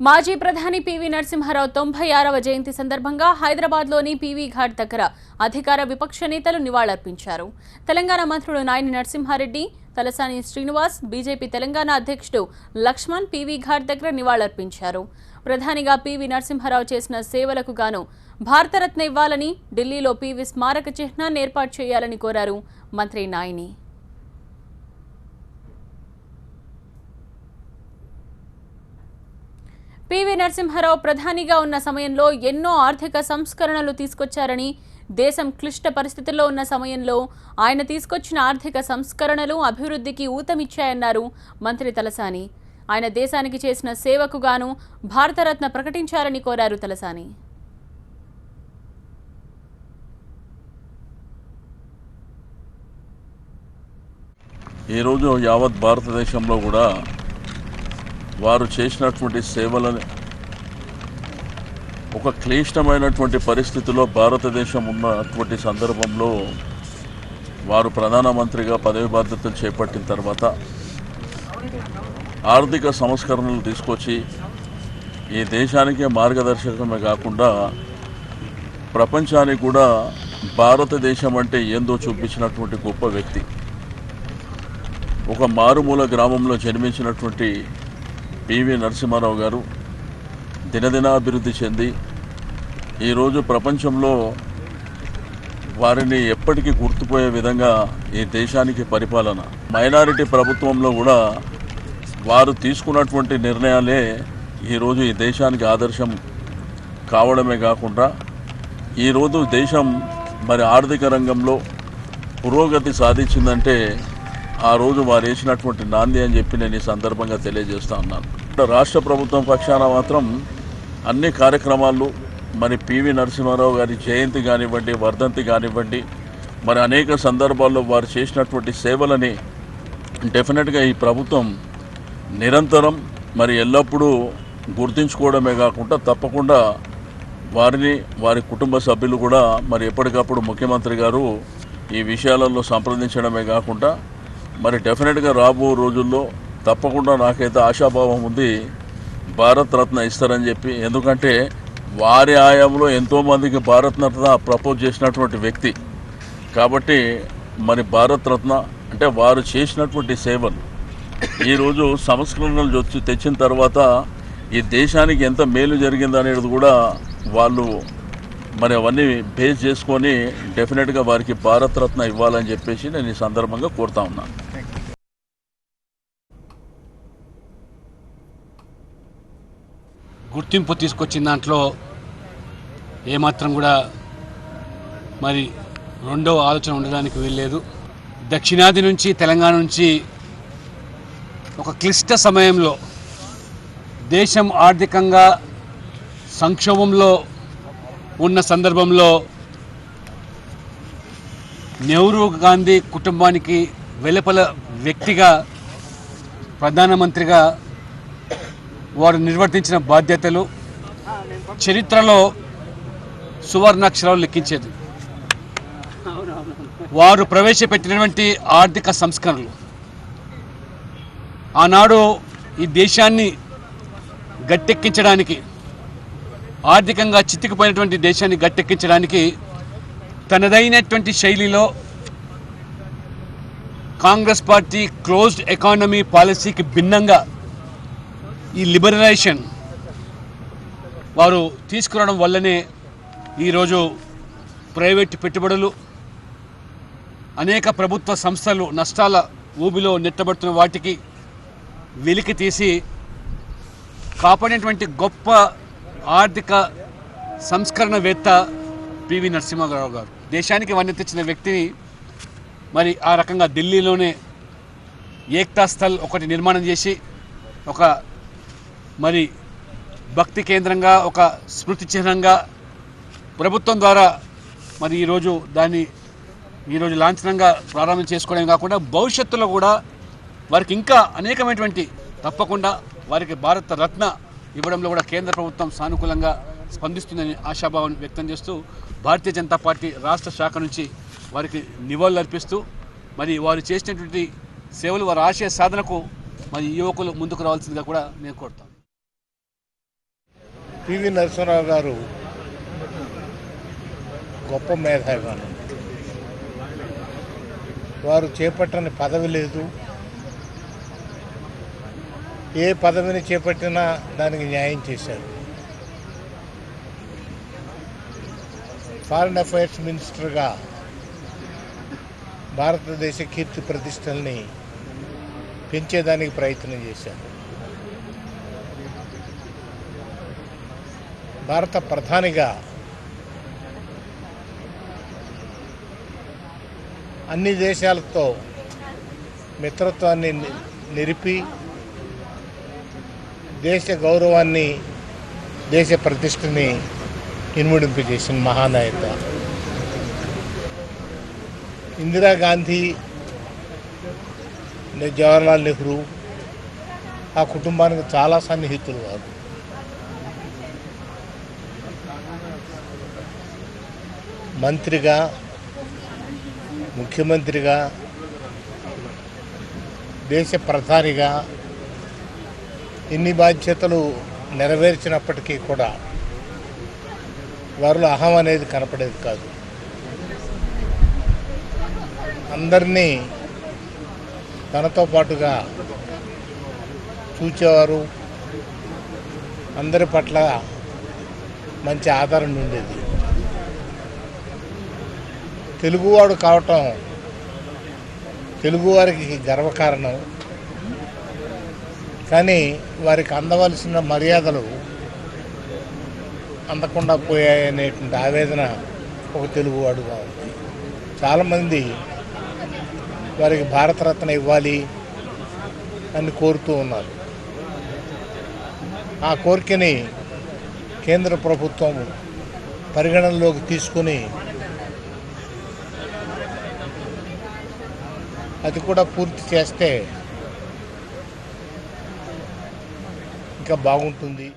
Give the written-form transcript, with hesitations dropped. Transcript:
మాజీ ప్రధాని పివి నరసింహారావు 96వ జయంతి సందర్భంగా హైదరాబాద్లోని పివి ఘాట్ దగ్గర అధికార విపక్ష నేతలు నివాళులర్పించారు. తెలంగాణ మంత్రులు నాయని నరసింహారెడ్డి, తలసాని శ్రీనివాస్, బీజేపీ తెలంగాణ అధ్యక్షుడు లక్ష్మణ్ పివి ఘాట్ దగ్గర నివాళులర్పించారు. ప్రధానిగా పివి నరసింహారావు చేసిన సేవలకు గాను భారతరత్న ఇవ్వాలని, ఢిల్లీలో పివి స్మారక చిహ్నాన్ని ఏర్పాటు చేయాలని కోరారు మంత్రి నాయని. పివి నరసింహారావు ప్రధానిగా ఉన్న సమయంలో ఎన్నో ఆర్థిక సంస్కరణలు తీసుకొచ్చారని, దేశం క్లిష్ట పరిస్థితుల్లో ఉన్న సమయంలో ఆయన తీసుకొచ్చిన ఆర్థిక సంస్కరణలు అభివృద్ధికి ఊతమిచ్చాయన్నారు మంత్రి తలసాని. ఆయన దేశానికి చేసిన సేవకు గాను భారతరత్న ప్రకటించాలని కోరారు తలసాని. ఈరోజు యావత్ భారతదేశంలో కూడా వారు చేసినటువంటి సేవలని ఒక క్లిష్టమైనటువంటి పరిస్థితిలో భారతదేశం ఉన్నటువంటి సందర్భంలో వారు ప్రధానమంత్రిగా పదవి బాధ్యతలు చేపట్టిన తర్వాత ఆర్థిక సంస్కరణలు తీసుకొచ్చి ఈ దేశానికే మార్గదర్శకమే కాకుండా ప్రపంచానికి కూడా భారతదేశం అంటే ఏందో చూపించినటువంటి గొప్ప వ్యక్తి. ఒక మారుమూల గ్రామంలో జన్మించినటువంటి పివి నరసింహారావు గారు దినదినాభివృద్ధి చెంది ఈరోజు ప్రపంచంలో వారిని ఎప్పటికీ గుర్తుపోయే విధంగా ఈ దేశానికి పరిపాలన, మైనారిటీ ప్రభుత్వంలో కూడా వారు తీసుకున్నటువంటి నిర్ణయాలే ఈరోజు ఈ దేశానికి ఆదర్శం కావడమే కాకుండా ఈరోజు దేశం మరి ఆర్థిక రంగంలో పురోగతి సాధించిందంటే ఆ రోజు వారు వేసినటువంటి నాంది అని చెప్పి నేను ఈ సందర్భంగా తెలియజేస్తా ఉన్నాను. రాష్ట్ర ప్రభుత్వం పక్షాన మాత్రం అన్ని కార్యక్రమాలు మరి పివి నరసింహారావు గారి జయంతి కానివ్వండి, వర్ధంతి కానివ్వండి, మరి అనేక సందర్భాల్లో వారు చేసినటువంటి సేవలని డెఫినెట్గా ఈ ప్రభుత్వం నిరంతరం మరి ఎల్లప్పుడూ గుర్తుంచుకోవడమే కాకుండా తప్పకుండా వారిని, వారి కుటుంబ సభ్యులు కూడా మరి ఎప్పటికప్పుడు ముఖ్యమంత్రి గారు ఈ విషయాలలో సంప్రదించడమే కాకుండా మరి డెఫినెట్గా రాబో రోజుల్లో తప్పకుండా నాకైతే ఆశాభావం ఉంది భారత్ రత్న ఇస్తారని చెప్పి. ఎందుకంటే వారి ఆయంలో ఎంతోమందికి భారత్ రత్న ప్రపోజ్ చేసినటువంటి వ్యక్తి కాబట్టి మరి భారత్ రత్న అంటే వారు చేసినటువంటి సేవలు ఈరోజు సంస్కరణలు తెచ్చిన తర్వాత ఈ దేశానికి ఎంత మేలు జరిగిందనేది కూడా వాళ్ళు మరి అవన్నీ బేస్ చేసుకొని డెఫినెట్గా వారికి భారత్ రత్న ఇవ్వాలని చెప్పేసి నేను ఈ సందర్భంగా కోరుతా ఉన్నాను. గుర్తింపు తీసుకొచ్చిన దాంట్లో ఏమాత్రం కూడా మరి రెండో ఆలోచన ఉండడానికి వీల్లేదు. దక్షిణాది నుంచి, తెలంగాణ నుంచి ఒక క్లిష్ట సమయంలో దేశం ఆర్థికంగా సంక్షోభంలో ఉన్న సందర్భంలో నెహ్రూ గాంధీ కుటుంబానికి వెలుపల వ్యక్తిగా ప్రధానమంత్రిగా వారు నిర్వర్తించిన బాధ్యతలు చరిత్రలో సువర్ణాక్షరాలు లిఖించేది. వారు ప్రవేశపెట్టినటువంటి ఆర్థిక సంస్కరణలు ఆనాడు ఈ దేశాన్ని గట్టెక్కించడానికి, ఆర్థికంగా చితికిపోయినటువంటి దేశాన్ని గట్టెక్కించడానికి తనదైనటువంటి శైలిలో కాంగ్రెస్ పార్టీ క్లోజ్డ్ ఎకానమీ పాలసీకి భిన్నంగా ఈ లిబరలైజేషన్ వారు తీసుకురావడం వల్లనే ఈరోజు ప్రైవేట్ పెట్టుబడులు, అనేక ప్రభుత్వ సంస్థలు నష్టాల ఊబిలో నెట్టబడుతున్న వాటికి వెలికి తీసి కాపాడినటువంటి గొప్ప ఆర్థిక సంస్కరణవేత్త పివి నరసింహారావు గారు. దేశానికి వన్నె తెచ్చిన వ్యక్తిని మరి ఆ రకంగా ఢిల్లీలోనే ఏక్తా స్థల్ ఒకటి నిర్మాణం చేసి ఒక మరి భక్తి కేంద్రంగా, ఒక స్మృతి చిహ్నంగా ప్రభుత్వం ద్వారా మరి ఈరోజు దాన్ని లాంఛనంగా ప్రారంభం చేసుకోవడం కాకుండా భవిష్యత్తులో కూడా వారికి ఇంకా అనేకమైనటువంటి తప్పకుండా వారికి భారత రత్న ఇవ్వడంలో కూడా కేంద్ర ప్రభుత్వం సానుకూలంగా స్పందిస్తుందని ఆశాభావం వ్యక్తం చేస్తూ భారతీయ జనతా పార్టీ రాష్ట్ర శాఖ నుంచి వారికి నివాళులు అర్పిస్తూ మరి వారు చేసినటువంటి సేవలు, వారి ఆశయ సాధనకు మరి యువకులు ముందుకు రావాల్సిందిగా కూడా నేను కోరుతాను. పివి నరసింహారావు గారు గొప్ప మేధావి. వారు చేపట్టని పదవి లేదు. ఏ పదవిని చేపట్టినా దానికి న్యాయం చేశారు. ఫారిన్ అఫైర్స్ మినిస్టర్గా భారతదేశ కీర్తి ప్రతిష్టల్ని పెంచేదానికి ప్రయత్నం చేశారు. భారత ప్రధానిగా అన్ని దేశాలతో మిత్రత్వాన్ని నిలిపి దేశ గౌరవాన్ని, దేశ ప్రతిష్టని ఇనుమడింపజేసిన మహానాయక. ఇందిరాగాంధీ, జవహర్లాల్ నెహ్రూ ఆ కుటుంబానికి చాలా సన్నిహితులు వారు. మంత్రిగా, ముఖ్యమంత్రిగా, దేశ ప్రధానిగా ఇన్ని బాధ్యతలు నెరవేర్చినప్పటికీ కూడా వారిలో అహం అనేది కనపడేది కాదు. అందరినీ తనతో పాటుగా చూచేవారు. అందరి పట్ల మంచి ఆదరణ ఉండేది. తెలుగువాడు కావటం తెలుగువారికి గర్వకారణం. కానీ వారికి అందవలసిన మర్యాదలు అందకుండా పోయాయనేటువంటి ఆవేదన ఒక తెలుగువాడుగా ఉంది. చాలామంది వారికి భారతరత్న ఇవ్వాలి అని కోరుతూ ఉన్నారు. ఆ కోరికని కేంద్ర ప్రభుత్వం పరిగణనలోకి తీసుకుని అది కూడా పూర్తి చేస్తే ఇంకా బాగుంటుంది.